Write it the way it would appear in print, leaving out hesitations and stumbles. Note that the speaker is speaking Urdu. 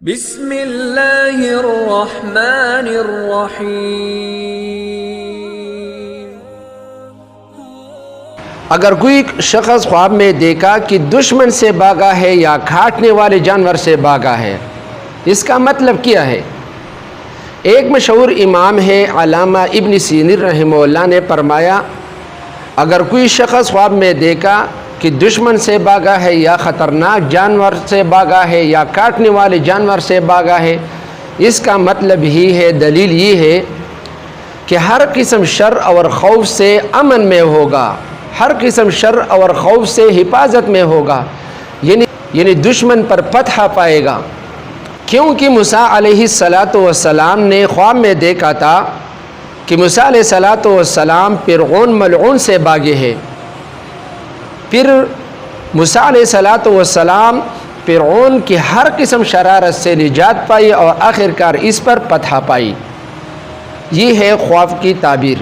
بسم اللہ الرحمن الرحیم۔ اگر کوئی شخص خواب میں دیکھا کہ دشمن سے بھاگا ہے یا کاٹنے والے جانور سے بھاگا ہے، اس کا مطلب کیا ہے؟ ایک مشہور امام ہے علامہ ابن سیرین رحمہ اللہ نے فرمایا، اگر کوئی شخص خواب میں دیکھا کہ دشمن سے بھاگا ہے یا خطرناک جانور سے بھاگا ہے یا کاٹنے والے جانور سے بھاگا ہے، اس کا مطلب ہی ہے، دلیل یہ ہے کہ ہر قسم شر اور خوف سے امن میں ہوگا، ہر قسم شر اور خوف سے حفاظت میں ہوگا، یعنی دشمن پر فتح پائے گا، کیونکہ موسیٰ علیہ السلام نے خواب میں دیکھا تھا کہ موسیٰ علیہ السلام فرعون ملعون سے بھاگے ہیں، پھر موسیٰ علیہ السلام فرعون کی ہر قسم شرارت سے نجات پائی اور آخرکار اس پر فتح پائی۔ یہ ہے خواب کی تعبیر۔